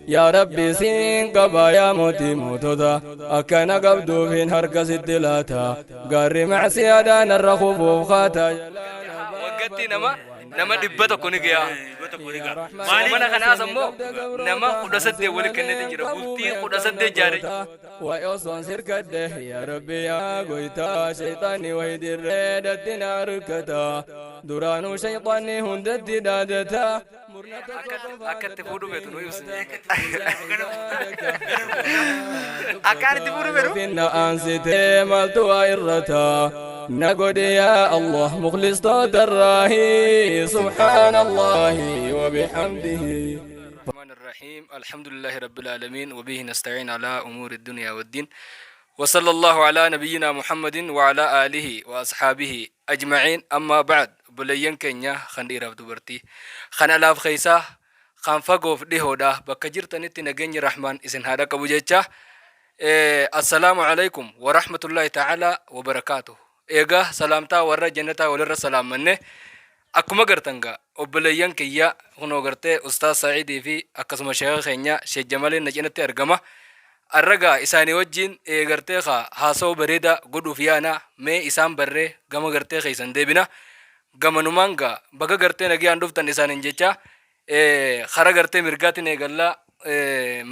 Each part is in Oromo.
يا ربي سين قبا يا موتي موتوتا أكنا قبدو فين هركس الدلاتا قاري مع سيادان الرخوف وخاتا وقتي nama dhibba tokko ni gaya mana kana sammo nama kudhasadde wali kennete jira bultii kudhasadde jaare wa yoson sirkadde ya rabbi ya goita shaytani wa hidirredatti narkata duranu shaytani hundatti dadata akkatti fuudhu beetu no yus akkatti fuudhu beetu finna ansite maltu irrata نقول يا الله مخلص الراهي سبحان الله وبحمده الرحمن الرحيم الحمد لله رب العالمين وبه نستعين على أمور الدنيا والدين وصلى الله على نبينا محمد وعلى آله وأصحابه أجمعين أما بعد بلين كنيا خندير دبرتي خنا لاف خيسا خان فقوف دهودا بكجرتني تنجني رحمن إذن هذا كبوجتة السلام عليكم ورحمة الله تعالى وبركاته eega salaamtaa warra jannataa walirra salaamanne akkuma gartanga obboleeyyan kiyya kunoo gartee ustaas Sa'iidii fi akkasuma sheekha keenya Sheekh Jamaaliin nacinatti argama arraga isaanii wajjin gartee haasoo bareeda godhuuf yaana mee isaan barree gama gartee keessan deebina gamanumaan baga gartee nagiyaan dhuftan isaaniin jecha khara gartee mirgaatiin eegallaa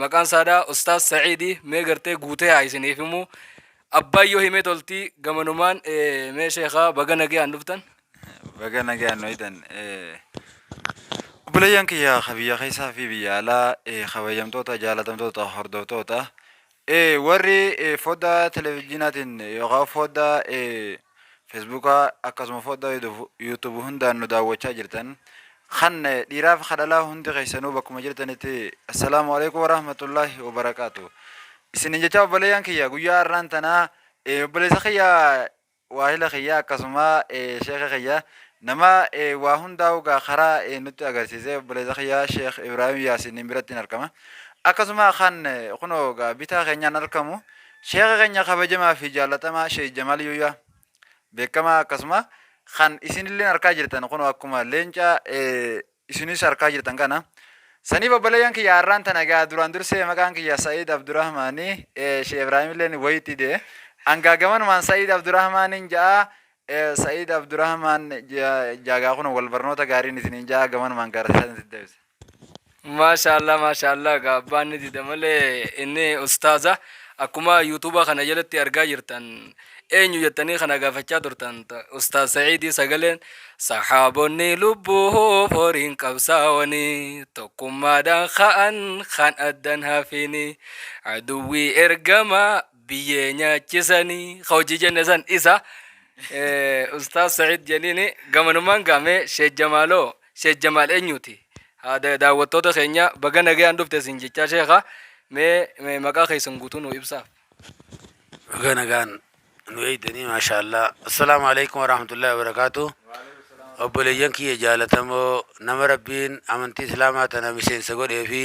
maqaan saadaa ustaas Sa'iidii mee gartee guutee haa isiniif himuu abbaayyo himee toltii gamanumaan mee sheekhaa baga nagayaan dhuftan baga nagayaan noidan obboleeyyan kiyya biyya keessaa fi biyya alaa kabajamtoota jaalatamtoota hordoftoota warri foddaa televizyinaatiin yookaan foddaa feesbuukaa akkasuma foddaa yuutuubii hundaan nu daawwachaa jirtan kan dhiiraaf kadhalaa hundi keessanuu bakkuma jirtanitti assalaamu alaikum warahmatullaahi wabarakaatu isin jecha obboleeyyan kiyya guyyaa har'aan tanaa obboleessa kiyya waahila kiyya akkasuma sheekha kiyya nama waa hundaa'u karaa nutti agarsiise obboleessa kiyya Sheekh Ibrahim Yaasiin biratti argama akkasuma kan kunoo bitaa keenyaan argamu sheekha keenya kabajamaa fi jaallatamaa Sheekh Jamaal Yuuyaa beekamaa akkasuma kan isinillee argaa jirtan kunoo akkuma leenca isinis argaa jirtan kana saniif obboleeyyan kiyya har'aan tana duraan dursee maqaan kiyya Sa'iid Abdurrahmaanii Sheekh Ibrahim illee wayitti de angagaman man Sa'iid Abdurrahmaaniin jaa Sa'iid Abdurrahmaan jaagaa kun wal barnoota gaariin isiniin jaa gaman man gaarsiisan siddabse maashaallah gaabbaanni dida malee inni ustaaza akkuma yuutuuba kana jalatti argaa jirtan eenyu jettanii kana gaafachaa turtan ustaaz Sa'iidii sagaleen sahaabonni lubbuu horiin qabsaawanii tokkummaadhaan kan addan hafini aduwwii ergama biyyee nyaachisanii hojii jenne san isa ustaaz Sa'iid jeniini gamanumaan gaamee Sheekh Jamaal eenyuti daawwattoota keenya baga nagayaan dhufte isin jechaa sheekha mee maqaa keessan guutuu nu ibsaaf baga nagaan nu eeydanii maashaallah assalaamu alaikum warahmatullahi wabarakaatu obboleeyyan kiyya jaalatamoo nama rabbiin amantii islaamaa tana miseensa godhee fi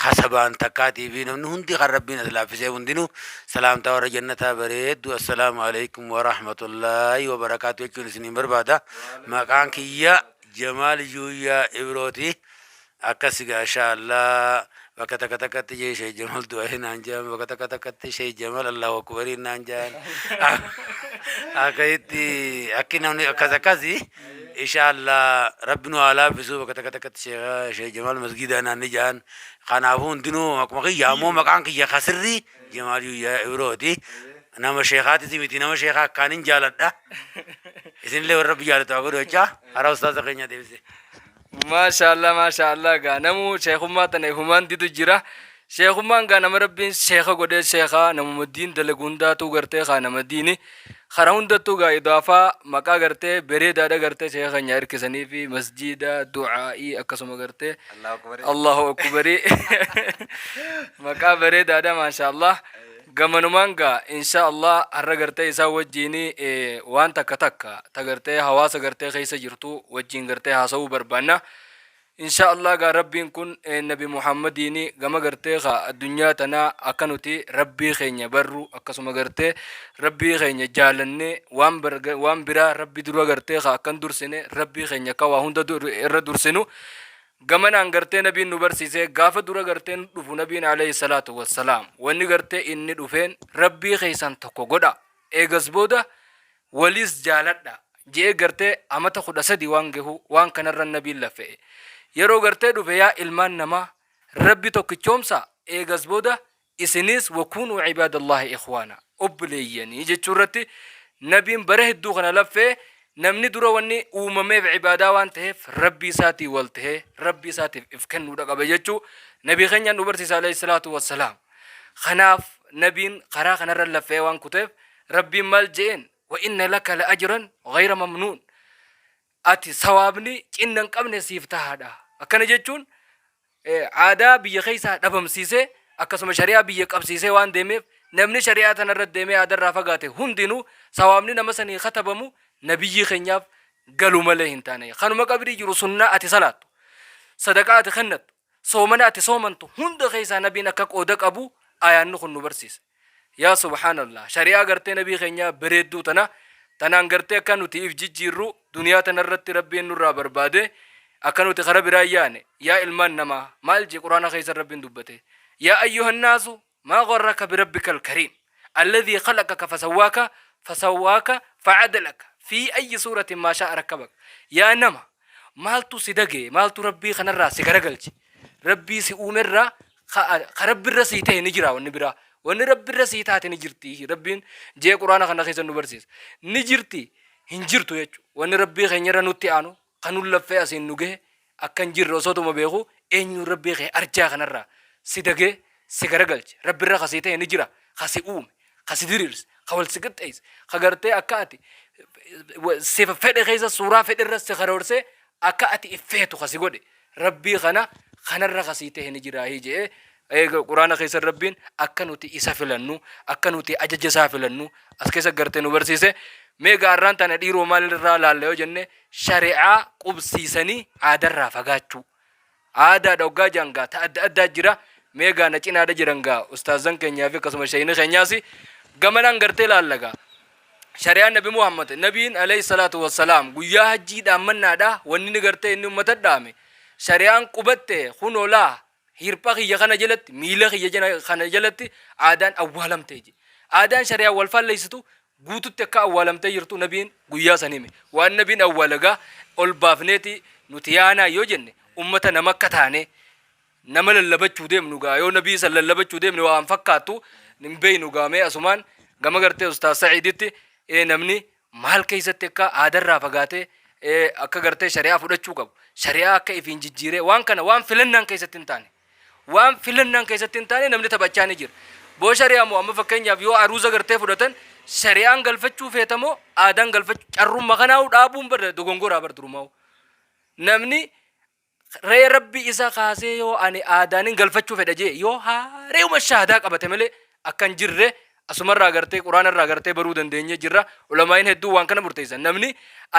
kasabaan takkaatii fi namni hundi kan rabbiin as laaffisee hundinuu salaamtaa warra jannataa bareeddu assalaamu alaikum warahmatullahi wabarakaatu jechuun isiniin barbaada maqaan kiyya Jamaal Yuuyaa Ibrooti akkas gaashaallah bakka takka takkatti jee Sheekh Jamaal du'aa naan jaan bakka takka takkatti Sheekh Jamaal Allahu akbar naan jaan akkaitti akki namni akkasii inshallah rabbi nu ala bisu bakka takka takkatti Sheekh Jamaal masgida naan jaan kanaafuu hundinuu akkuma kiyya ammoo maqaan kiyya kasirri Jamaal Yuuyaa Ibrooti nama sheekhaati miti nama sheekhaa akkaanin jaaladha isinillee warra rabbi jaalatu godhu jecha hara ustaaza keenya deebise maashaallah gaa namu sheekummaa tana humaan ditu jira sheekummaan gaa nama rabbiin sheeka godhee sheekaa nama diin dalagu hundaatu gartee kaa nama diini kara hundattuu gaa idaafaa maqaa gartee bareedaadha gartee sheeka keenya hirkisanii fi masjida du'aa'ii akkasuma gartee Allahu akbarii maqaa bareedaadha maashaallah gamanumaan gaa inshaallah har'a gartee isaa wajjiini waan takka tagartee hawaasa gartee keessa jirtu wajjiin gartee haasa'uu barbaanna inshaallah gaa rabbiin kun nabi muhammadiini gama gartee addunyaa tanaa akka nuti rabbii keenya barru akkasuma gartee rabbii keenya jaalanne waan biraa rabbi dura gartee akkan dursine rabbii keenya akka waa hunda irra dursinu gamanaan gartee nabiin nu barsiise gaafa dura gartee nu dhufu nabiin alayhi salaatu wassalaam wanni gartee inni dhufeen rabbii keessan tokko godha eegas booda waliis jaaladha jee gartee amata 13 waan gahu waan kanarra nabiin lafee yeroo gartee dhufe yaa ilmaan namaa rabbi tokkichoomsa eegas booda isinis wakunu ibadallahi ikhwana obleeyanii jechuurratti nabiin bara hedduu kana lafee namni dura wanni uumameef ibaadaa waan ta'eef rabbii isaatii wal ta'ee rabbii isaatiif if kennuudha qaba jechuu nabii keenya nu barsiisa alayhi salaatu wassalaam kanaaf nabiin karaa kanarra lafee waan kuteef rabbiin maal jeen wa inna laka la ajran ghayra mamnun ati sawaabni cinnan qabne siif tahaadha akkana jechuun aadaa biyya keessaa dhabamsiisee akkasuma shari'aa biyya qabsiisee waan deemeef namni shari'aa tanarra deemee aadarraa fagaate hundinuu sawaabni nama sanii katabamu nabiyyi keenyaaf galu malee hin taane kanuma qabrii jiru sunnaa ati salaattu sadaqaa ati kennattu soomana ati soomantu hunda keessaa nabiin akka qooda qabu ayaanni kun nu barsiisa yaa subhaanallah shari'aa gartee nabii keenyaa bareedduu tanaan gartee akka nuti if jijjiirru duniyaa tanarratti rabbiin nurraa barbaade akka nuti kara biraa yaane yaa ilmaan namaa maal jee quraana keessa rabbiin dubbate yaa ayyuhan naasu maa gharraka birabbikal kariim alladhii khalaqaka fasawaaka facadalaka في أي سورة ما شاء ركبك يا نما مالتو سيدقي مالتو ربي خنرا سيقرقلش ربي سيؤمرا خرب الرسيته نجرا ونبرا ونرب الرسيتات نجرتي ربين جي قرآن خنا خيسا نبرسيس نجرتي هنجرتو يجو ونربي خنرا نوتي آنو خنو اللفة أسين نوغي أكن جر رسوتو مبيخو إنو ربي خي أرجا خنرا سيدقي سيقرقلش ربي الرا خسيته نجرا خسي أوم خسي ديرلس خول سيقت أيس خغرتي أكاتي سيف فدي خيسا سورة فدي الرس خرورسي أكاتي إفيتو خسي قولي ربي خنرا خسيته نجرا هيجي قرآن خيسا ربين أكنوتي إسا فلنو أكنوتي أججسا فلنو أسكيسا قرتنو برسيسي ميغا أران تانا ديرو مال را لاليو جنة شريعة قبسيساني عادر را فقاتشو عادا دوغا جانغا تأدى جرا ميغا نچين عادا جرانغا أستاذن كنيا في قسم الشيين خنياسي غمنان قرتي لالغا شريعة نبي محمد نبيين عليه الصلاة والسلام قويا حجي دامن نادا ونين قرتي إنو متد دامي شريعة قبتي خونولا هيربا خيا خنا جلت ميلا خيا خنا جلت عادان أولم تيجي عادان شريعة والفال ليستو قوتو تكا أولم تيجرتو نبيين قويا سنيمي وان نبيين أولغا البافنيتي نتيانا يوجن أمة نمكتاني نمل اللبچو ديم نغا يو نبي صلى الله عليه وسلم وان فكاتو نمبي نغا مي أسمان غما قرتي أستاذ سعيدتي نمني مال كيست تكا عادر را فغاتي akka gartee shari'aa fudhachuu qabu shari'aa akka ifiin jijjiiree waan kana waan filannaan keessatti hin taane namni taphachaa ni jira boo shari'aa moo amma fakkeenyaaf yoo aruuza gartee fudhatan shari'aan galfachuu feetamoo aadaan galfachuu carrumma kanaa dhaabuun bar dogongoraa bar durumaa namni ree rabbi isa kaasee yoo ani aadaanin galfachuu fedha jee yoo haareewuma shaadaa qabate malee akkan jirre asumarraa gartee quraanarraa gartee baruu dandeenye jirra ulamaa'in hedduu waan kana murteessan namni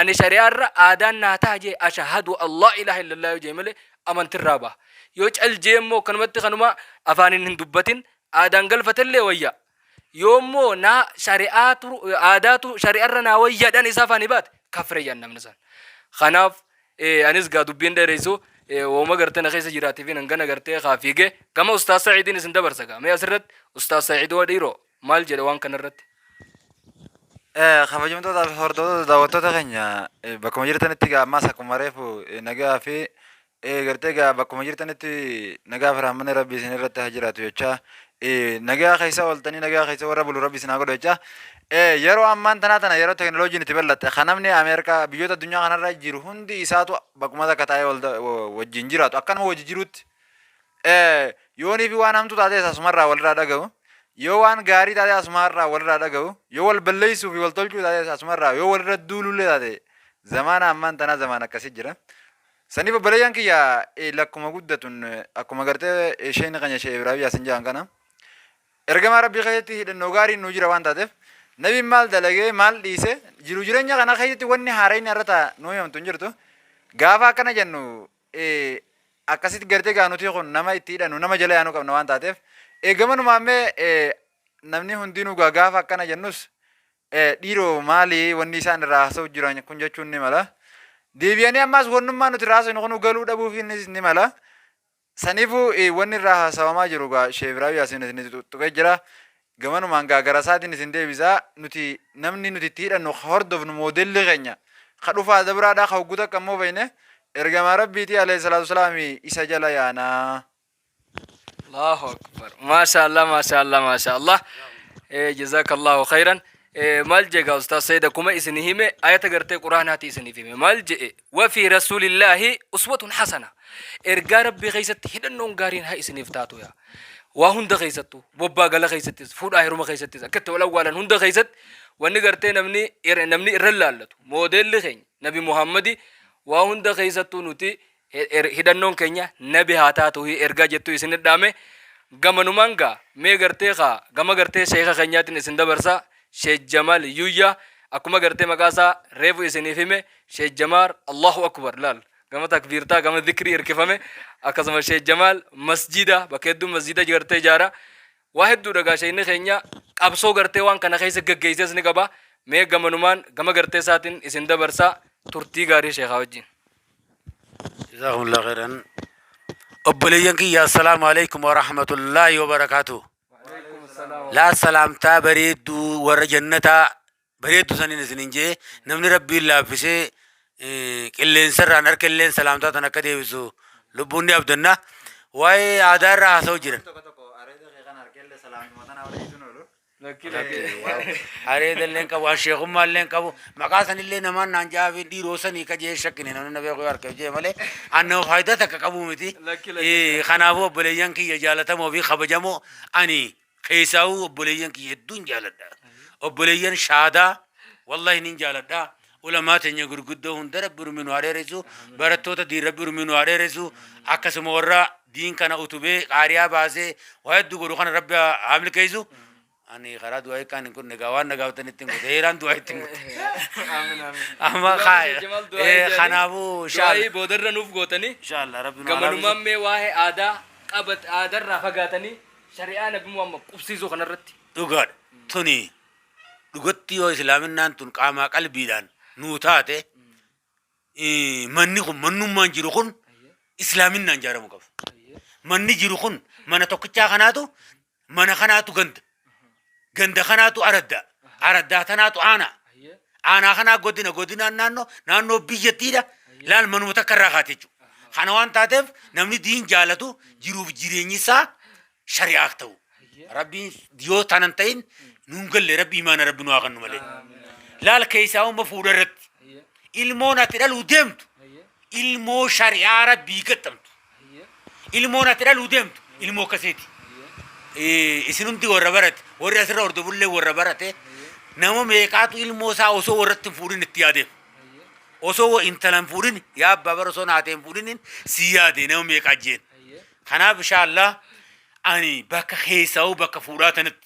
ani shari'aarra aadaan naataa jee ashhadu allah ilaha illallah jee malee amantirraa baha yoo caljee immoo kanumatti kanuma afaanin hin dubbatin aadaan galfatellee wayya yoo immoo naa shari'aatu aadaatu shari'arra naa wayyaadhaan isaa afaanii baate kafreeyyan namni san kanaaf anis gaa dubbiin dheereysu wooma gartee na keessa jiraatee fi nangana gartee kaafiige gama ustaaz sa'iidiin isin dabarsa gaa mee asirratti ustaaz sa'iid wadhiiroo maal jedhe waan kanarratti kabajamtoota fi hordoftoota daawwattoota keenya bakkuma jirtanitti gaa ammaas akkuma reefu nagaa fi gartee gaa bakkuma jirtanitti nagaa fi rahmanni rabbii isin irratti haa jiraatu jechaa nagaa keessa ooltanii nagaa keessa warra bulu rabbii isin haa godhu jechaa yeroo ammaan tana yeroo teknooloojiin itti bal'atte kanamni Ameerikaa biyyoota addunyaa kanarra jiru hundi isaatu bakkuma takka taa'ee wajjin jiraatu akkanuma wajji jirutti yoonii fi waan hamtuu taatee asumarraa walirraa dhaga'u yoo waan gaarii taatee asumarraa walirraa dhaga'u yoo wal balleessuu fi wal tolchuu taatee asumarraa yoo walirra duulullee taate zamaana ammaan tanaa zamaan akkasii jira saniif obboleeyyan kiyya lakkuma guddatun akkuma gartee isheen kanya ishee Ibraahim Yaasin jedhan kana ergamaa rabbii keessatti hidhannoo gaariin nu jira waan taateef nabiin maal dalagee maal dhiise jiru jireenya kana keessatti wanni haarayni irra taa nu himamtu hin jirtu gaafa akkana jennu akkasitti gartee gaa nuti kun nama itti hidhannu nama jala yaanuu qabna waan taateef eegamanuma ammee namni hundinuu gaafa akkana jennus dhiiroo maali wanni isaan irraa haasa'u jiran kun jechuun ni mala deebi'anii ammas wannummaa nuti raasinu kun galuu dhabuuf ni mala. Saniifuu wanni irraa haasawamaa jiru gaa sheebiraawi yaasin isin tuqee jira. Gamanumaan gaa gara isaatiin isin deebisaa nuti namni nuti itti hidhannu hordofnu moodelli keenya ka dhufaa dabraadhaa ka hogguta kammoo beeyne ergamaa rabbiitii alayhi salaatu wasalaami isa jala yaanaa. Allahu akbar. Masha Allah, masha Allah, masha Allah. Jazakallahu khairan. Maal jega Ustaz Sayyid akkuma isin hime ayata gartee quraanaati isin hime maal jedhe wa fi rasulillahi uswatun hasana. Ergaa rabbii keessatti hidhannoon gaariin haa isiniif taatu yaa. Waa hunda keessattu bobbaa gala keessattis fuudhaa hiruma keessattis akkatti wal awwaalan hunda keessatti wanni gartee namni irra laallatu moodelli keenya Nabi Muhammadi waa hunda keessattuu nuti hidhannoon keenya nabi haa taatu ergaa jettu isin dhaame gamanumaan gaa mee gartee gama gartee sheekha keenyaatiin isin dabarsaa Sheikh Jamal Yuyya akkuma gartee maqaasaa reefu isiniif hime Sheikh Jamal Allahu akbar laal gama takbiirtaa gama dhikrii hirkifame akkasuma Sheikh Jamal masjida bakka hedduu masjida gartee ijaara waa hedduu dhagaa sheekni keenya qabsoo gartee waan kana keessa gaggeesses ni qaba mee gamanumaan gama gartee isaatiin isin dabarsaa turtii gaarii sheekhaa wajjin. Jazakumullahu khairan. Obboleeyyan kiyya assalaamu alaykum wa rahmatullahi wa barakaatuh. لا سلام تا بريدو ور جنتا بريدو سنين سنينجي نمني ربي الله فيسي كلين سر أنر كلين سلام تا تنا كده بيسو لبوني أبدنا واي عادار راه سوجرن أريد اللين كوا الشيخ ما اللين كوا مقاسن اللين نمان نانجا في دي روسني كجيه شكني نحن نبي غير كجيه ماله أنه فايدة تكابو متي خنابو بليان كي يجالته مو في خبجمو أني خيساو أبوليان كي يدون جالدا أبوليان شادا والله نين جالدا علماء تنيا غرقدو هندر برمين واري رزو برتو تدير برمين واري رزو أكاس مورا دين كنا أتوبة عاريا بازه واحد دو غروخان رب عامل كيزو أني خرا دعاء كان يكون نجاوان تنتين كده دعاء تين أما خاي خنابو شاي بودر رنوف غوتني إن شاء الله ربنا كمان مم واحد عادا قبت عادا رافقاتني شريعة نبي محمد قبسيزو خنا رتي. دوغاد توني دوغتي هو إسلامنا تون كاما قلبي دان نوتاته مني من جيروخون إسلامنا نجارة مكف مني جيروخون من توكتشا خناتو من خناتو غند خناتو أردا خناتو أنا خنا غودينا نانو بيجتيرا لان منو متكرر خاتيجو خنوان تاتف نمني دين جالتو جيروف جيريني سا شريعة تو ربي ديو تانتين نونغل ربي ما نربي نواغن ملي لا الكيساو مفور رت علمو نترال ودمت علمو شريعة ربي كتمت علمو نترال ودمت علمو كسيتي إسنون دي وربرت ورسر وردبول وربرت نمو ميكاتو علمو سا وسو ورت فورين اتياده وسو انتلم فورين يا بابا رسو ناتين فورين سياده نمو ميكاجين خنا بشاء الله أني بك خيساو بك فوراتنت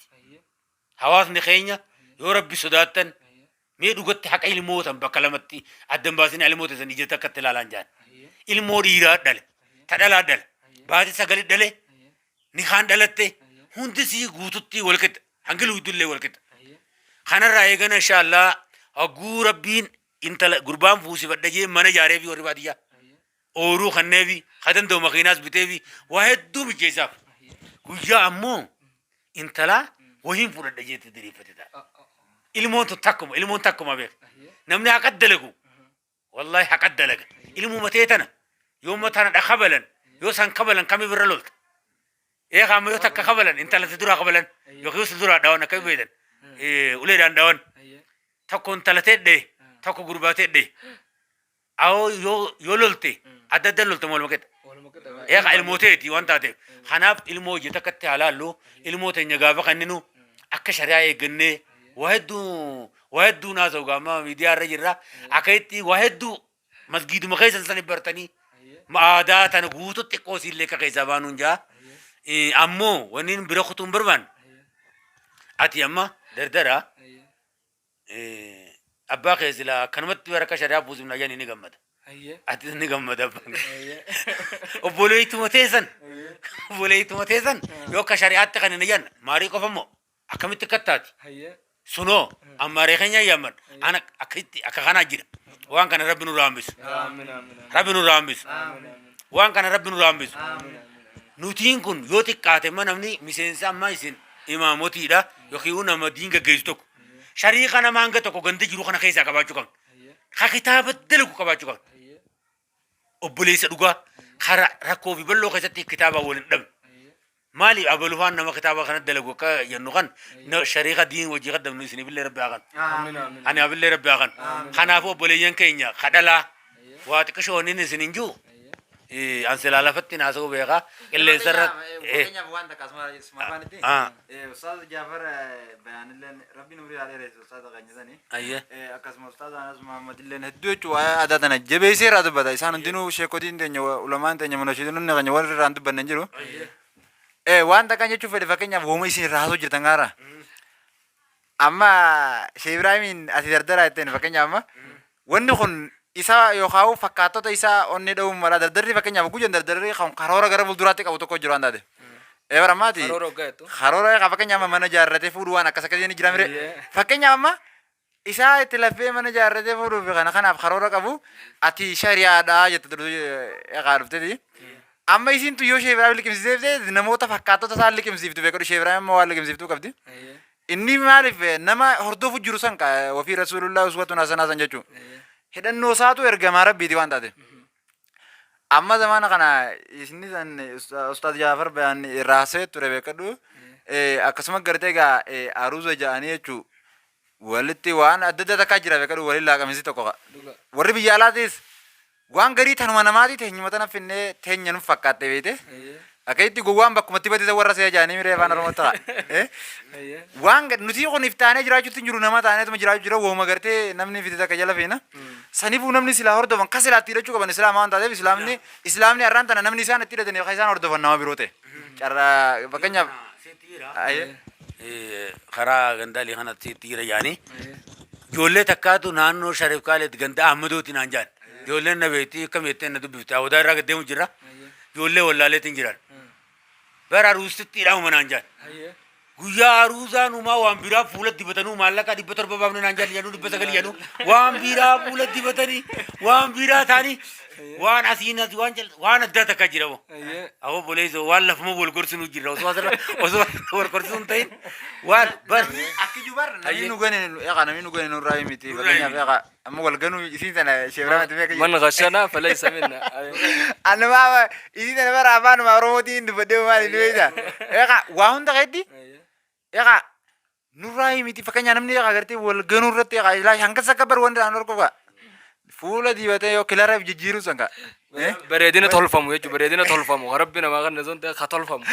حواس نخينيا يا ربي صداتن ميدو قلت حق الموت بكلمتي عدم باسين الموت زنيجة كتلالان جان الموت يراد دل تدلا دل بعد سجل دل نخان دلته هندسي غوتتي ولكت هنقل ودل ولكت خنا رايجنا إن شاء الله أقول ربين إنت قربان فوسي بدجي من جاري في وربادية أورو خنبي خدن دو مخيناس بتبي واحد دو بجيساف ويا أمو إنت لا وهم فورد دجي تدري فتدا ilmoon takkum ilmoon takkuma beek namni haqad dalagu wallahi haqad dalaga ilmu matee tana yoo matana dha qabalan yoo san qabalan kami birra lolta ee qaama yoo takka qabalan intala dura qabalan yoo yoo dura dhawan kami beedan uleedaan dhawan takko intala teedde takko gurbaa teedde aw yoo lolte adda adda lolte mol maket ee qa ilmooteeti waan taate kanaaf ilmoo je takkatti halaallu ilmoote nyagaafa kanninu akka shari'aa eegannee واحد ناس وقاما ميديا رجرا أكيد واحد مسجد مخيس إنسان برتني ما عادات أنا قوتو تكوسي لك كيسا بانون جا أمو ونين برخطون بربان أتي أما دردرا أبا خيسلا كنمت بركة شراب بوزمنا يعني نجمد أتي نجمد أبا وبوليتو متيزن يو كشريعات تكني نجان ماري كفمو أكمل تكتاتي suno amare kenya yaman ana akiti akakana jira wan kana rabbi nurambis rabbi nurambis wan kana rabbi nurambis nutiin kun yoo xiqqaate manamni miseensa amma isin imaamotiidha yookiin nama diinga geessu tokko shariiqa nama hanga tokko ganda jiru kana keessaa qabaachuu qabna ka kitaaba dalagu qabaachuu qabna obboleessa dhugaa kara rakkoo fi balloo keessatti kitaaba waliin dhabne maali abalufaan nama kitaaba kana dalagu akka jennu kan shariiqa diin wajjii qaddamnu isin billee rabbi hakan ani abillee rabbi hakan kanaafuu obboleeyyan keenya kadhalaa waa xiqqishooniin isin hin jiru أنسلا لفتي ناسو بيغا اللي سرت أستاذ جعفر بيان لنا ربي نوري عليه رئيس أستاذ غنيزاني أيه أكاسم أستاذ أنس محمد لنا هدوش ويا أداتنا جبيسير هذا بدأ إنسان دينو شيكودين تاني ولمان تاني مناشدين نغني ور راندو بننجلو وان تكاني تشوف الفكرة وهم يصير راسو جرتنغارا أما شيء إبراهيم أسير درا فكرة أما وندخل isa yookaan fakkaatota isaa onni dha'uun mala dardarri fakkeenyaaf guyyaan dardarri karoora gara fuulduraatti qabu tokko jiru handaate. Baramaati. Karoora fakkeenyaaf mana ijaarratee fuudhu waan akkas akkasii ni jira mire. Fakkeenyaaf amma isaa itti lafee mana ijaarratee fuudhuuf kanaaf karoora qabu ati shari'aadhaa jette eegaa dhufteeti. Amma isin yoo ishee biraa liqimsiiseef namoota fakkaatota isaa liqimsiiftu beekadu ishee biraa immoo waan liqimsiiftuu qabdi. Inni maaliif nama hordofu jiru san ofii rasuulullah uswatun hasanaa san jechuun. hidhannoo isaatu ergamaa rabbiiti waan taate. Amma zamana kana isni san Ustaad Jaafar bayaan raasee ture beekadhu akkasuma gartee egaa aruuza ja'anii jechuu walitti waan adda adda takkaa jira beekadhu waliin laaqamisi tokko warri biyya alaatis waan garii tanuma namaati teenyuma tana finnee teenya nuuf fakkaatte beete akkaitti gowwaan bakkumatti badisa warra see ja'anii miree afaan oromoo ta'a. Waan nuti kun iftaanee jiraachuutti jiru nama taaneetuma jiraachuu jira wooma gartee namni fite takka jala feena. Saniifuu namni silaa hordofan kas silaatti hidhachuu qaban islaamaa waan taateef islaamni har'aan tana namni isaan itti hidhatan yookaan isaan hordofan nama biroo ta'e. Carraa fakkeenyaaf. Karaa gandaalii kanatti jira yaani. Ijoollee takkaatu naannoo Shariif Kaaleetti ganda Ahmadooti naan jaan. Ijoolleen na beektii akkam jettee na dubbifte hawwataa irraa gaddeemu jira. Ijoollee wallaaleetiin jiran. Bara aruusitti hidhamu naan jaan. Guyyaa aruusaan uumaa waan biraa fuula dibatanuu maallaqa 700 baafne naan jaan jedhu 900 jedhu waan biraa fuula dibatanii waan biraa taanii waan asiin waan adda takka jira moo. Awwa boleesoo waan lafuma wal gorsinu jira osoo wal gorsinu ta'in waan bar. Akki jubar namni nu gane nurraa miti fakkeenyaaf amma wal ganuu isiin sana sheeraa miti beekaa. Man ghashana falaysa minna. Anuma isiin sana bara afaanuma oromootiin dubbadee maali duwweessa. Waa hunda keetti. Eka nurraa miti fakkeenyaa namni agartee wal ganuu irratti ilaa hanga sakka bar wanda aan orkofa fuula dibatee yoo kilaaraaf jijjiiruu sanka. Bareedina tolfamu jechuudha bareedina tolfamu rabbi namaa kan nazoon ka tolfamu.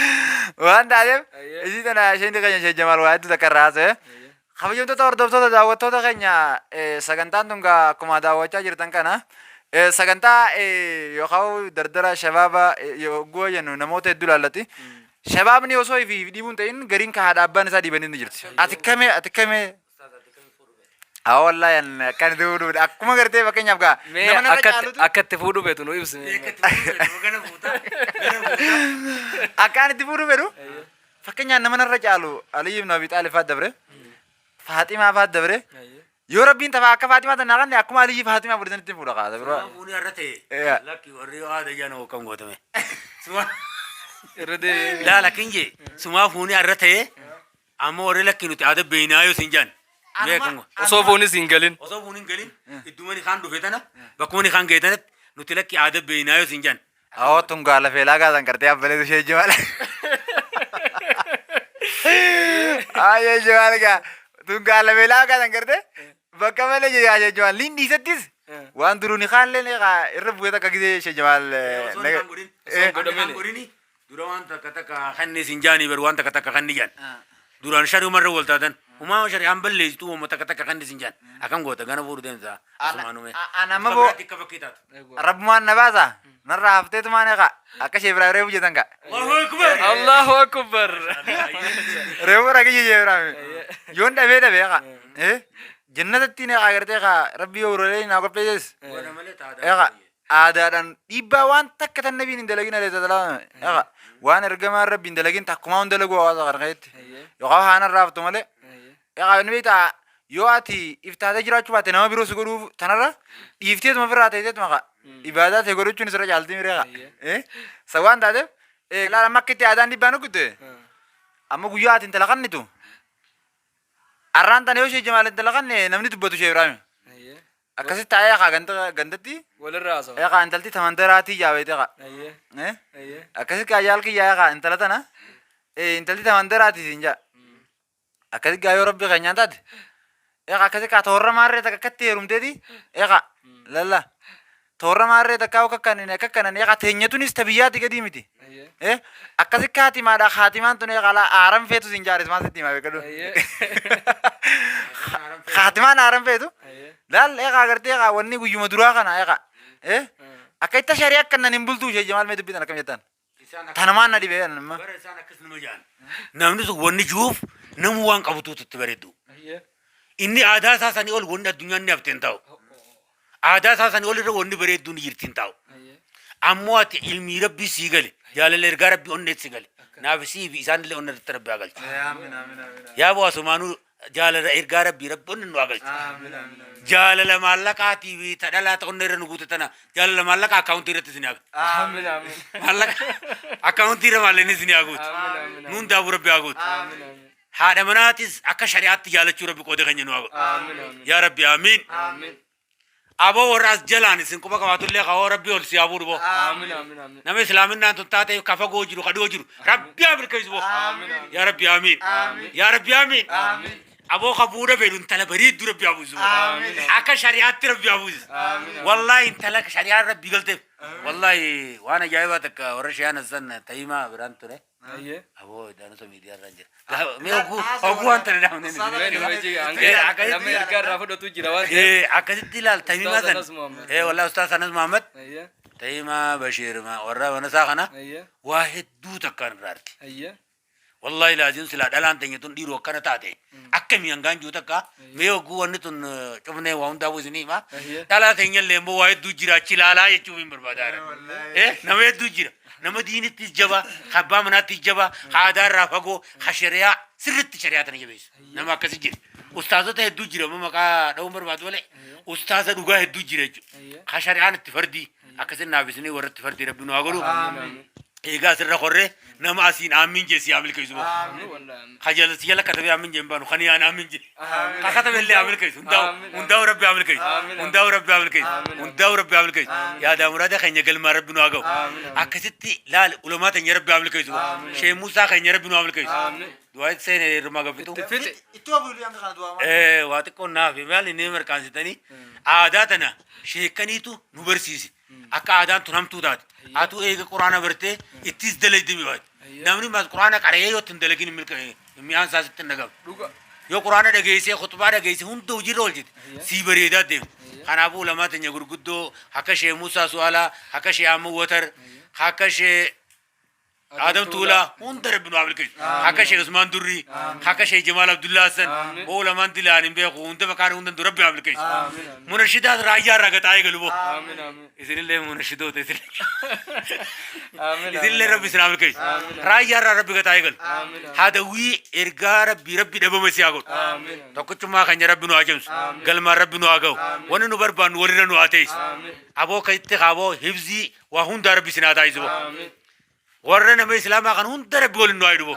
Waan taateef isii tana isheen keenya ishee Jamaal waa hedduu takka raase. Kabajamtoota hordoftoota daawwattoota keenya sagantaan tun akkuma daawwachaa jirtan kana sagantaa yookaan dardara shabaaba yoo jennu namoota hedduu laallatti. Shababni osoo fi dhibuun ta'in gariin ka haadha abbaan isaa dhibanii ni jirti. Ati kamee. Wallahi kan duudhu akkuma gartee fakkeenyaaf gaa. Akka itti fuudhu beetu nu ibsi. Akkaan itti fuudhu beetu fakkeenyaaf nama narra caalu Aliyyii ibn Abi Xaalib faat dabre Faatimaa faat dabre yoo rabbiin tafaa akka Faatimaa tanaa kan akkuma Aliyyii Faatimaa fudhatan itti fuudha qaata biroo. Fuuni irra ta'e lakki warri haadha jaanoo kan gootame. لا لكن جي سما فوني عرته أما وري لكن نتعاد بينايو سنجان أصوفوني سنجلين الدومني خان دوفتنا بكوني خان جيتنا نتلقي عاد بينايو سنجان أو تونغالا فيلا كذا كرتي أبلي دوشة جمال أيه جمال كا تونغالا فيلا كذا كرتي بكمل جي جمال لين دي ستيس وان دروني خان لين كا إربوه تا كذي شيء جمال duraan takka kanni sinjaani ber waan takka kanni jan duraan shari umarra waltaatan uma shari amballees tu uma takka kanni sinjaan akan goota gana furu densa asmaanume anama bo rabbumaan nabaasa narra hafteetu maane ka akka shee biraa reefu jetan ka Allahu akbar reefu ragi jee biraa yoon dhabee ka jannatatti ne agartee ka rabbi yoo rolee na qopheesses ka aadaadhaan dhiibbaa waan takka tan nabiin hin dalagin alayhi salaam waan ergamaan rabbi hin dalagin takkuma hun dalagu hawaasa kana keessatti yookaan haana raaftu malee Egaa inni beektaa yoo ati iftaatee jiraachuu baatte nama biroo si godhuuf tanarra dhiifteetuma ofirraa ta'eetuma qa ibaadaa ta'e godhachuun isirra caaltii miree qa sa waan taateef laala amma akka itti aadaan dhibbaa nukutte amma guyyaa ati intala qannitu arraan tana yoo ishee jamaal intala qanne namni dubbatu ishee biraami akkasitti taa'ee qa gandatti walirraa haasa'u qa intalti tamandaraatii jaabeete qa akkasitti qaayyaal kiyyaa qa intala tana intalti tamandaraatii siin jaa akkasitti gaayoo rabbi keenyaan taate akkasitti kaa toorra maarree takka akkatti heerumteeti lalla toorra maarree takka kakkanan teenyatunis tabiyyaati gadii miti akkasitti kaatimaadha kaatimaan tun aaran feetu siin jaaris maasitti himaa beekadhu kaatimaan aaran feetu laal agartee wanni guyyuma duraa kana akka itti sharii akkanan hin bultuu ishee jamaal mee dubbitan akkam jettan tanamaan na dhibee nama namni sun wanni juuf namu waan qabutuutu itti bareedu inni aadaa isaa sanii ol wanni addunyaan ni hafteen ta'u aadaa isaa sanii ol irra wanni bareedduu ni jirtiin ta'u ammoo ati ilmii rabbii sii gale jaalala ergaa rabbii onneet sii gale naaf sii fi isaan illee onneetti rabbii haa galchu yaa bu'aa sumaanuu jaalala ergaa rabbii onne nu haa galchu jaalala maallaqaatii fi tadhalaa ta'u onne irra nu guute tana jaalala maallaqa akkaawuntii irratti isin haa galchu maallaqa akkaawuntii irra maalleen isin haa guutu nuun daabuu rabbii haa guutu haadha manaatis akka shari'aatti jaalachuu rabbi qoode keenya nu haa godhu yaa rabbi amiin aboo warraas jalaan isin quba qabaatullee qawoo rabbi ol si haa fuudhu boo nama islaaminaan tun taate ka fagoo jiru ka dhiyoo jiru rabbi haa milkeessu boo yaa rabbi amiin yaa rabbi amiin aboo ka fuudha fedhu intala bareeddu rabbi haa buusu akka shari'aatti rabbi haa buusu wallaahi intala shari'aa rabbi galteef wallaahi waan ajaa'ibaa takka warra shayaan san ta'imaa biraan ture aboo daanota miidiyaa irraa jira mee oguu waan tana dhaamne namni ergaa irraa fudhatu jira waan akkasitti ilaal ta'imaa san wallaahi ustaas Anas Muhammad ta'imaa Bashiir warra mana isaa kana waa hedduu takkaan irraa arge والله لازم سلا دلان تني تون ديرو كنا تاتي أكمل ينعان جوتا كا ميو قواني تون كمنه وان داو زني ما دلان تني اللي مو وايد دوجرا چلالا يچوبين بربادار نمي دوجرا نم ديني تجوا خبا منا تجوا خادار رافقو خشريا سرت شريعة تني بيس نم أكسي أستاذ ده دوجرا ما كا داو برباد وله أستاذ دوغا دوجرا خشريا نتفردي أكسي نابسني ورت تفردي ربنا أقوله إيجا سر خورة نام أسين آمين جسي عامل كيسو خجالة سيالا كتبي آمين جنبانو خني أنا آمين جي كاتب اللي عامل كيسو ونداو ربي عامل كيس ونداو ربي عامل كيس ونداو ربي عامل كيس يا دامورا خني قل ما ربي نواجو أكستي لا علماء تني ربي عامل كيسو شيء موسى خني ربي نواجو كيس دعاء سين رما قبيتو إتوا بقولي أنك خان دعاء واتي كنا في مال نيمر كان ستاني عاداتنا شيء كنيتو نبرسيسي أكا عادان تنام تودات أتو إيه القرآن برتة إتيس دلائي دمي واحد نامني ما القرآن كاريه يو تندلقين ملك ميان ساس تندقام يو القرآن دعيسي خطبة دعيسي هم توجي رول جد سيبريدا دم خنا أبو لما تنيا غرقدو هكذا موسى سوالا هكذا أمو وتر هكذا آدم تولا هون درب بنو عمل كيس هكذا عثمان دري هكذا جمال عبد الله حسن أول ما انتي لاني بيخو هون تبكار هون درب عمل كيس منشدات رايا رغت آيه قلبو إذن الله منشدو تيسير إذن الله ربي سلام كيس رايا ربي غت آيه قل هذا وي إرجع ربي دبوا مسياقول تكو ما خنجر ربي نو أجمس قل ما ربي نو أجاو وانا نبر بان ورنا نو أتيس أبو كيت خابو حفظي وهون درب سناتا يزبو ورنا ما إسلام أكان هون درب بقول إنه أيدو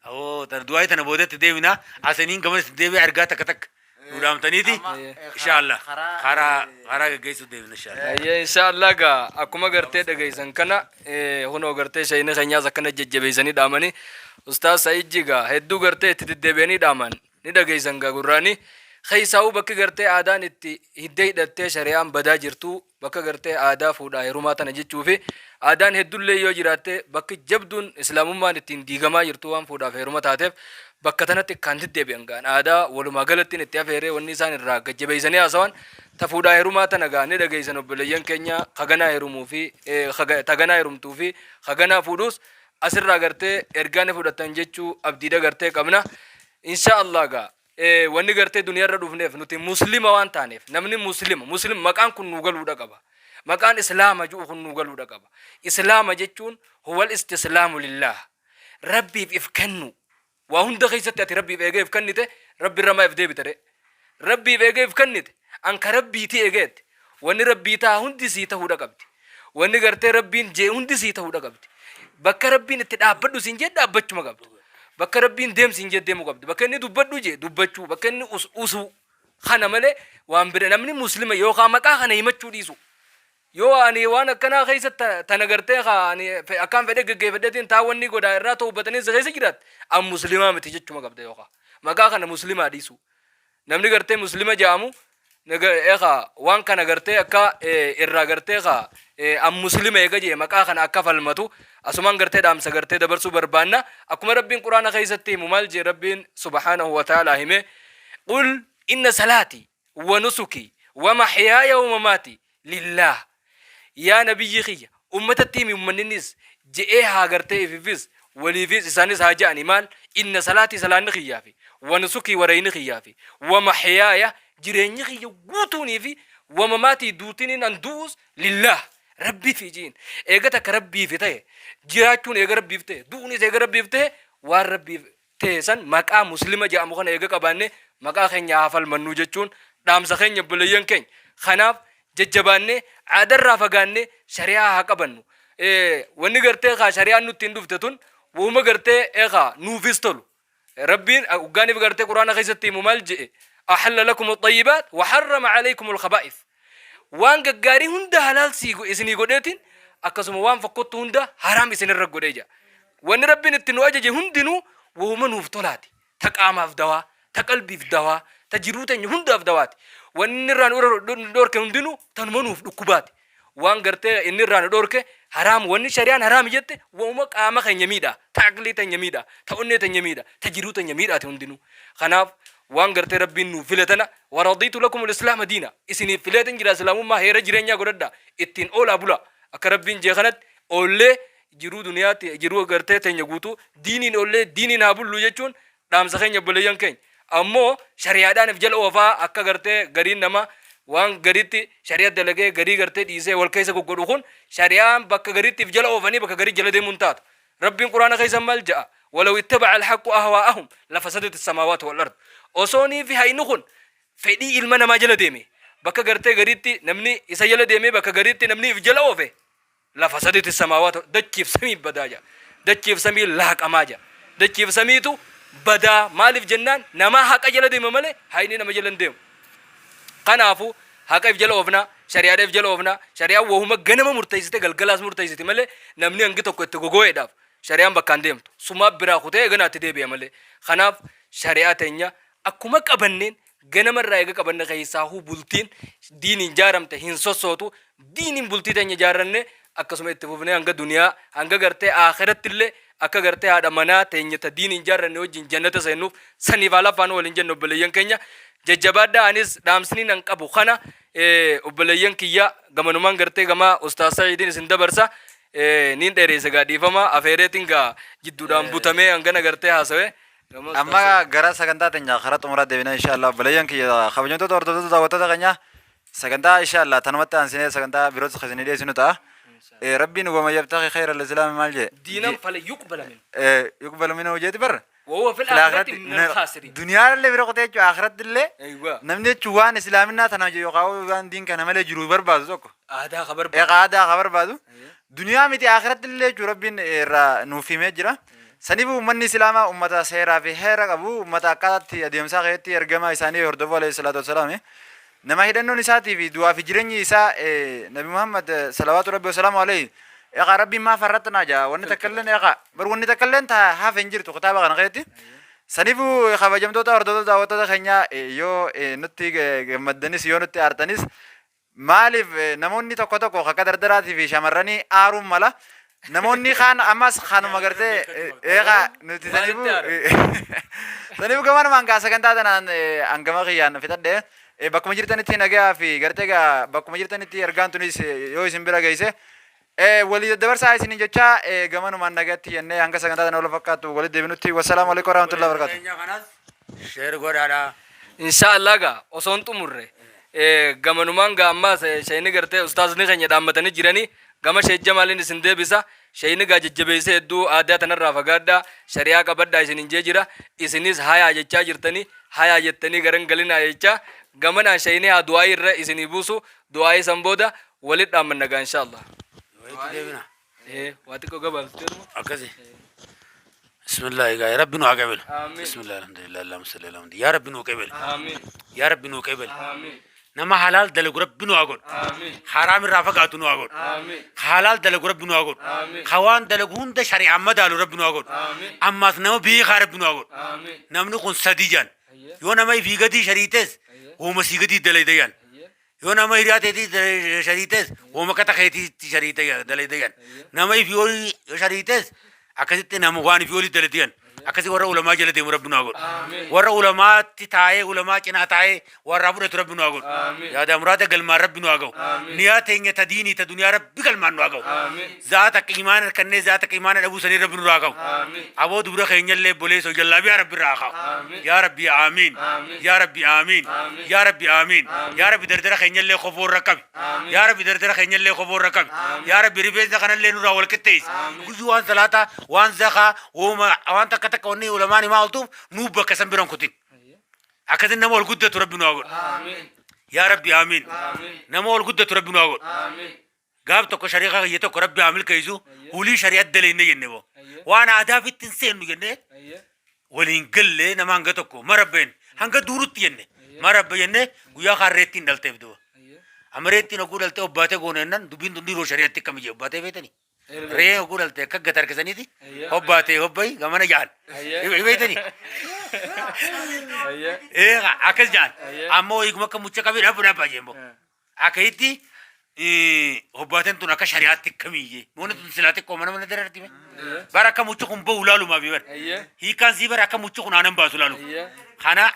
أو تردواي تنبودة تديونا أسنين كمان تديوي أرجع تكتك ودام تنيتي إن شاء الله خارا جيسو ديونا إن شاء الله إن شاء الله كا أكما قرتي دعيسان كنا هونو قرتي شيء خنيا زكنا ججبيساني دامني أستاذ سعيد جيغا هدو قرتي تدبيني دامان ندعيسان كا قراني خيساو بك قرتي عادان إتي هدي دتي شريان بدا جرتو بك قرتي عادا فودا هرماتا نجت شوفي عادان هدولي يو جراتي بك جبدون إسلام ما نتين ديغما جرتوان فودا هرماتا هاتف بك تنتي كانت دبيانغان عادا ولما غلطين اتيافيري والنسان الراق جبيساني أسوان تفودا هرماتا نغا ندعيسانو بليان كينيا خغنا هرمو في تغنا هرمتو في خغنا فودوس أسر راغرتي إرغاني فودا تنجيچو أبديدا غرتي قبنا إن شاء الله غا wanni gartee duniyaa irra dhufneef nuti muslima waan taaneef namni muslim maqaan kun nu galuudha qaba maqaan islaama jiru kun nu galuudha qaba islaama jechuun huwal istislaamu lillah rabbiif if kennu waa hunda keessatti ati rabbiif eegee if kennite ربي رما يفدي بتري ربي بيجيف كنت أنك ربي تيجت واني ربي تا هندي سيتا هودا قبتي واني قرتي ربي جي هندي سيتا هودا قبتي بك ربي نتدابدو سنجد دابتشو ما قبتي بك ربي ديم سنجد ديم قبتي بك اني دبدو جي دبتشو بك اني أسو خانا ملي وان بر نمني مسلمة يو خامكا خانا يمتشو ديسو يو أني وانا كنا خيسة تنقرتي خاني أكان فدك كيف فدتين تاوني قدا الراتو بتني زغيسة جرات أم مسلمة متجتشو ما قبتي يو خا مكا خانا مسلمة ديسو namni gartee muslima jaamu eka waan kana gartee akka irraa gartee am muslima eega jee maqaa kana akka falmatu asumaan gartee dhaamsa gartee dabarsuu barbaanna akkuma rabbiin quraana keessatti himu maal jee rabbiin subhaanahu wa ta'ala hime qul inna salaati wa nusuki wa mahyaaya wa mamaati lillah yaa nabiyyi kiyya ummatatti himi ummanninis je'ee haa gartee ififis waliifis isaanis haa ja'ani maal inna salaati salaanni kiyyaafi ونسكي وريني خيافي ومحيايا جريني خي قوتوني في ومماتي دوتيني ندوس لله ربي في جين ايغتك ربي في تي جراچون ايغ ربي في تي دوني ايغ ربي في تي وار ربي تي سن مقا مسلمه جا مخن ايغ قباني مقا خنيا حفل منو جچون دام سخن بلين كين خناف ججباني عادر رافغاني شريعه حقبنو وني غرتي خا شريعه نو تندفتتون وما غرتي ايغا نوفيستلو ربين وقاني بقرتي قرآن خيستي ممالجئ أحل لكم الطيبات وحرم عليكم الخبائث وان قاري هندا حلال سيغو اسني قدتين أكسم وان فقط هندا حرام اسن الرق قديجا وان ربين التنو أجج هندنو ومن وفتولاتي تقام افدوا تقلبي افدوا تجروتين هندا افدوات وان نران دورك هندنو تنمنو فدكوباتي وان قرتي ان نران دورك حرام وان شريان حرام جت وما قام خن يميدا تعقلي تن يميدا توني تن يميدا تجرو تن يميدا تندنو خناف وان غرت ربي نو فلتنا ورضيت لكم الاسلام دينا اسني فلتن جرا اسلام ما هير جرينيا غردا اتين اولا بولا اكربين جهنت اولي جرو دنيا جرو غرت تن يغوتو دينين اولي دينين ابلو يچون دام سخن يبلين كن امو شريعه نفجل وفا اك غرت غرين نما وان غريتي شريعه دلغه غري غرتي ديسه والكيسه غودخون شريعه بك غريتي فجل اوفني بك غري جلد منتات ربي القران خيس ملجا ولو اتبع الحق اهواءهم لفسدت السماوات والارض اوسوني في هينخون فدي علمنا ما جلديمي بك غرتي غريتي نمني يسجل ديمي بك غريتي نمني فجل اوفه لفسدت السماوات دكيف سمي بداجا دكيف سمي لاق اماجا دكيف سميتو بدا مالف جنان نما حق جلدي ممله هيني نما جلنديم قنافو حقا يفجل اوفنا شريعه يفجل اوفنا شريعه وهما غنم مرتيزته غلغلاس مرتيزته مله نمني انغي توكو تغوغو يداف شريعه بكانديم سما برا خوته غنا تديبي مله خناف شريعه تنيا اكما قبنين غنم رايغ قبن خيساهو بولتين دين جارمته هنسوسوتو دين بولتي تنيا جارنه اكسمه تفوفني انغ دنيا انغ غرتي اخرت اللي akka gartee haadha manaa teenya ta diiniin jaarranne wajjin jannata seenuuf saniif alaafaan waliin jennu obboleeyyan keenya jajjabaadhaa anis dhaamsanii nan qabu kana obboleeyyan kiyya gamanumaan gartee gama ustaas Sa'iidiin isin dabarsa niin dheereessa gaadhiifama afeereetiin gaa jidduudhaan butamee hangana gartee haasawe amma gara sagantaa teenya karaa xumuraa deebina inshallah obboleeyyan kiyya kabajamtoota hordoftoota daawwattoota keenya sagantaa inshallah tanumatti aansinee sagantaa birootti isinii dhiyeessinu ta'a. ربي وما يبتغي خير الإسلام مال جاء دينا فليقبل منه يقبل منه وجهة بر وهو في الآخرة من الخاسرين دنيا اللي بيرقطه جو آخرة اللي أيوة نمني تشوان إسلامنا تناجي يقاو يقان دين كان ماله جرو بر بازو زوكو هذا خبر هذا خبر بازو دنيا متي آخرة اللي جو ربي نوفي مجرا سنيبو من إسلاما أمتا سيرا في هيرا أبو أمتا كاتي أديم ساقيتي أرجما إساني يردو عليه الصلاة والسلام نما هيدنو نساتي في دعاء في جرني إساء نبي محمد صلوات ربي وسلام عليه يا ربي ما فرطنا جا ونتكلم يا بر ونتكلم تا ها فنجر تو كتابة كان غيرتي سنيفو خواجم توتا أردو توتا وتوتا خنيا يو نتي مدنيس يو نتي أرتنيس مالف نموني تو كتو كو خكدر دراتي في شمرني آروم مالا نموني خان أماس خانو مغرتي إيغا نتي سنيفو كمان مانكا سكنتا تنان أنكما خيان فتاد bakkuma jirtanitti nagaa fi gartee bakkuma jirtanitti argaan tunis yoo isin bira geesse walii dabarsaa isin jecha gamanumaan nagaatti jennee hanga sagantaa kana wal fakkaatu walitti deebinutti wassalaamu alaikum warahmatullahi wabarakatuh sheer godhaadha inshallah ga osoon xumurre gamanumaan ga ammaas shayni gartee ustaazni keenya dhaammatanii jiranii gama Sheikh Jamaalin isin deebisa shayni gaa jajjabeessee hedduu aadaa tanarraa fagaadhaa shari'aa qabadhaa isin hin jira isinis hayaa jechaa jirtanii hayaa jettanii garan galinaa jechaa gamanaan shayni haa du'aa irra isinii buusu du'aa isan booda walit dhaammanna gaa inshallah. Waati ko gabaabteeruma akkasi. بسم الله يا رب نو قبل بسم الله الحمد لله اللهم صل على محمد يا رب نو قبل آمين يا رب نو قبل آمين نما حلال دلق رب نو أقول آمين حرام الرافقات نو أقول آمين حلال دلق رب نو أقول آمين خوان دلق هون ده شريعة ما دالو رب نو أقول آمين أما نما بيه خارب نو أقول آمين نمنو كون سديجان يو نما يفيقتي شريتس هو مسيقتي دلي ديان يو نما يرياتي شريتس هو مكتخيتي شريتي دلي ديان نما يفيولي شريتس أكثر نامو وان فيولي دلتيان أكثر ورا علماء جلتي مربنا أقول ورا علماء تتاعي علماء كنا تاعي ورا رب ربنا أقول يا ده مراد قل ما ربنا أقول نيات إنك تديني تدنيا رب قل ما نقول ذاتك إيمان كنّي ذاتك إيمان أبو سني ربنا أقول أبو دبر خيني اللي بوليس وجل بيا رب راقه يا ربي آمين يا ربي آمين يا ربي آمين يا ربي دردرة خيني اللي خفور ركب يا ربي دردرة خيني اللي خفور ركب يا ربي ربيز خنا اللي نور أول كتيس كجوان ثلاثة وان زخا وان تكوني علماء ما قلتم نوب كسم برام كتير أكيد نمو الجودة ربنا أقول يا ربي آمين نمو الجودة ربنا أقول قاب تكو شريعة يتو ربي عامل كيزو ولي شريعة دليل ينبو وانا أدافع التنسين ينه ولين قل نمان قتكو مربين هنگا دورت ينه مرب ينه ويا خارتين دلته بدو أمريتين أقول دلته أباتة قونن دبين دني رو شريعة تكمل أباتة بيتني ريه أقول دلته كقطر كسني دي أباتة أباي كمان جان بيتني إيه أكل جان أمو يقوم كموتشا كبير أبونا باجيمو أكيدي أباتة تونا كشريعة تكمل مون تنسلاتك كمان من درتي برا موتشا كم بولالو ما بيبر هي كان زيبر موتشا كنا نم باسولالو خنا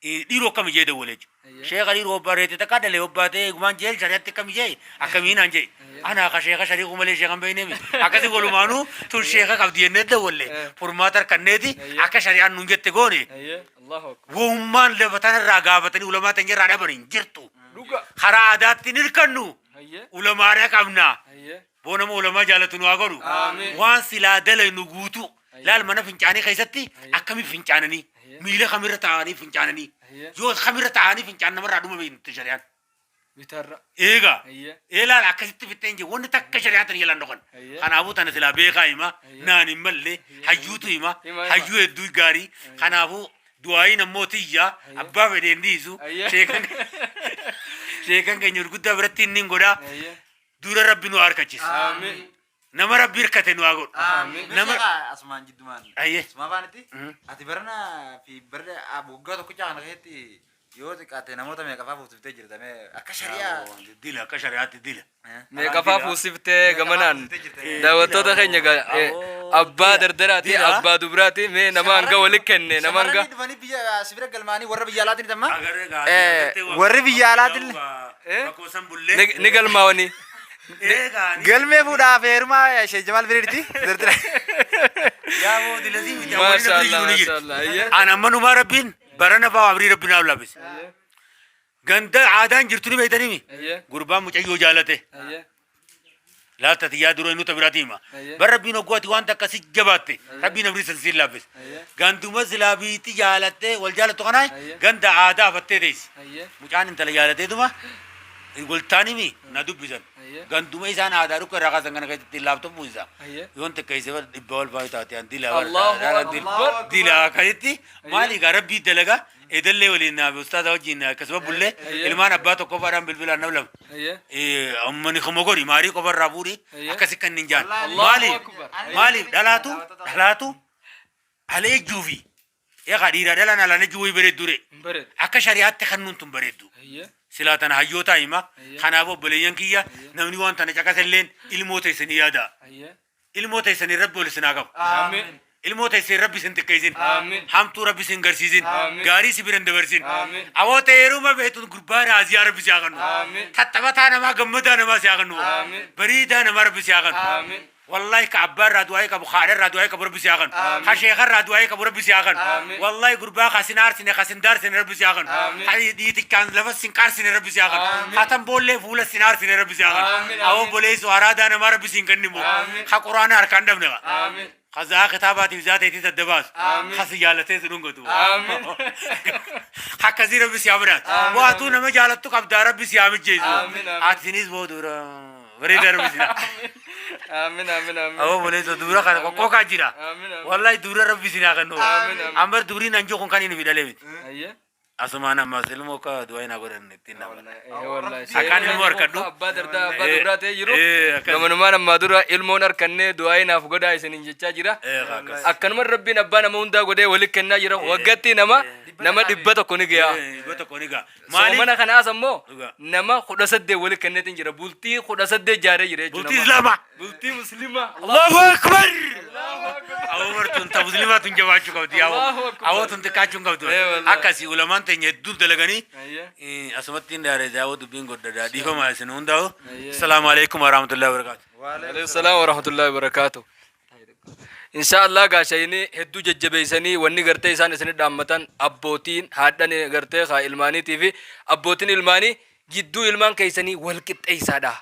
ديرو كم جيد ولج شيخ علي روباريت تكاد له وباته غمان جيل شريعة كم جاي أكمين أنجي أنا كشيخ شريعة كمالي شيخ كم بيني أكذي قولوا مانو تون شيخ كابدي النت ولا فرماتر كندي أك شريعة نونجت تقولي وهم لبتان الرجابتني علماء تنجر رادة برين جرتو خرا عادات تنيركنو علماء ركبنا بونم علماء جالتونو أقولو وان سلا دل نجوتو لا المنا فينجاني خيستي أكمي فينجانني ميله خميرة تاني فينجانني يو خميرة تاني فينجان نمر رادو ما بين تجاريان بيتر إيجا إلا أكثر بتنجي وان تك شريعة يلا نقول أنا أبو تنا سلا بيخا إما ناني ملة حجوتو إما حجو الدوي غاري أنا أبو دعائي نموتيجا أبا بدين ديزو شيكان كنير كده برتين نينغورا دورا ربنا أركتشيس نمر بيركته نواقول نمر أسمان جدوان أيه اسمع بانتي أتبرنا في برد أبو جاتو كجان غيتي يوز كاتي نموت مي كفاف وسبتي جردا مي أكشريا ديلا أكشريا ديلا مي كفاف وسبتي كمانان دعوتو تخيني كا أبا دردراتي أبا دبراتي مي نمانغا ولكني نمانغا دفني بيا سبيرة قلماني ورا بيالاتني تما ورا بيالاتني نقل ماوني قل में बुढ़ा फेर मा या शेजमाल बिरती दर्दरा يا مو دي لذيذ ما شاء الله ما شاء الله أنا منو ما ربين برنا فاوري ربنا ولا بس غندا عادان جرتني بيتني مي قربان مچيو جالته لا تتيا درو إنه تبراتي ما بر ربنا قوتي وانت كسي جباتي ربنا بري سلسلة لابس غندو مزلا بيتي جالته والجالته كناي غندا عادا فتة ديس مجان انت لجالته دوما يقول تاني مي ندوب بيزن غندوما إنسان آدارو كراغا سنگنا كي تلاب تو بوزا يون تكيسه ور دبول باي تاتيان ديلا الله ديلا كايتي مالي غربي دلغا إدلله ولينا بستاد وجينا كسبة بولة إلمان أباتو كبارام بالبلا نولم أمني خموغوري ماري كبار رابوري أكاسي كننجان مالي دلاتو عليه جوفي يا غاديرا دلنا لنا جوي بريدوري أكشريات تخنون تم بريدو سلاتنا هيوتا إما خنابو بليان كيا نمني وان تنجاك سلين الموت يسنيادا الموت يسني رب ولسناقب آمين الموت يسير ربي سنت كيزين هم تو ربي سنجر سيزين غاري سبيرن دبرسين أو تيرو ما بيتون غربان عزيار ربي سياغنو تتبتانا ما غمدانا ما سياغنو بريدانا ما ربي سياغنو والله كعبار رادواي كبخاري رادواي كبرب سياغن خشيخ رادواي كبرب سياغن والله قربا خسنار سنة خسندار سنة رب سياغن هاي ديتك كان لفظ سنكار سنة رب سياغن خاتم بولي فول سنار سنة رب سياغن أو بولي سوارا دانا ما رب سينكنمو خقران أركان دمنا خزا كتابات ذاتي تدباس خس جالته زرونغتو حق زير رب سيامرات واتو نما جالتو كبدار رب سيام جيزو آتفينيز بودورا وريدر رب سيام آمين آمين آمين أو بولي تو دورا كان كوكا جيرا والله دورا رب سيام كانو أمبر دوري نانجو كون كاني نبي دالي أيه أسمعنا ما سلمو كا دواينا قرن نتينا والله أكان مور كدو بدر دا بدر برات يجرو كمان ما نما دورا المونر كنّه دواينا فقدا يسنين جتّا جرا أكان مر ربنا بنا موندا قدي ولك كنا جرا وقتي نما دبته كوني جيا دبته كوني جا مالي خنا سمو نما خدا سد ولك كنا تنجرا بولتي خدا سد جاري جرا بولتي إسلاما بولتي مسلمة الله أكبر أو مرتون تبزلما تنجواجو كودي أو تنتكاجو كودي أكاسي علماء تنجدول تلقاني أسمتين داره جاو دبين قد دادي فما سنون داو السلام عليكم ورحمة الله وبركاته وعليكم السلام ورحمة الله وبركاته إن شاء الله قاشيني هدو ججبيسني وني قرتي إسان إسان دامتان أبوتين هادني قرتي خا إلماني تيفي أبوتين إلماني جدو إلمان كيساني والكت إيسادا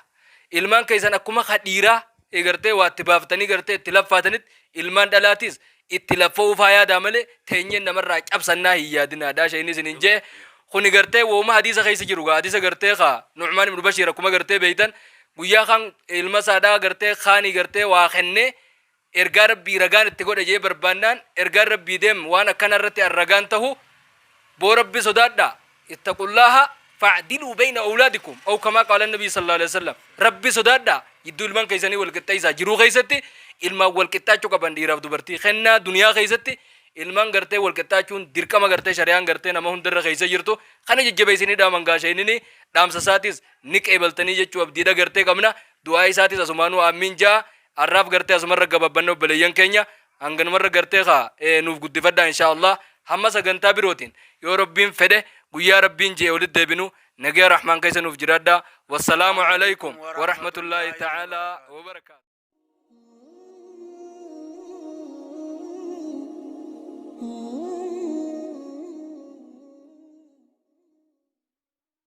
إلمان كيسان أكما خديرا إغرتي واتبافتني قرتي تلفاتنت إلمان دلاتيس اتلفوا فايا دامله تنين نمر راج أبسنا هي دينا دا شيء نسين جه خوني قرتي وما حديث خيس جروجا حديث قرتي خا نعمان بن بشير كما قرتي بيتن ويا خان المسادا قرتي خاني قرتي واخنة إرجار بيرجان اتقول أجيب بربانان إرجار بيدم وأنا كان رتي الرجان تهو بورب صدادا اتقوا الله فاعدلوا بين أولادكم أو كما قال النبي صلى الله عليه وسلم ربي صدادا يدول من كيساني والكتايسا جرو خيستي ilma walqixxaachuu qaban dhiiraaf dubartii kennaa duniyaa keessatti ilmaan gartee walqixxaachuun dirqama gartee shari'aan gartee nama hundarra keessa jirtu kana jajjabeessanii dhaaman gaasheenini dhaamsa isaatis ni qeebaltanii jechuu abdiidha gartee qabna du'aa isaatis asumaanuu aamiin jaa arraaf gartee asumarra gababbannoo baleeyyan keenya hanganumarra gartee kaa nuuf guddifadha inshaa Allah hamma sagantaa birootiin yoo rabbiin fedhe guyyaa rabbiin jee walitti deebinu nagaya rahmaan keessa nuuf jiraadha wassalaamu alaykum wa rahmatullaahi ta'ala wa barakaatu. Ooh.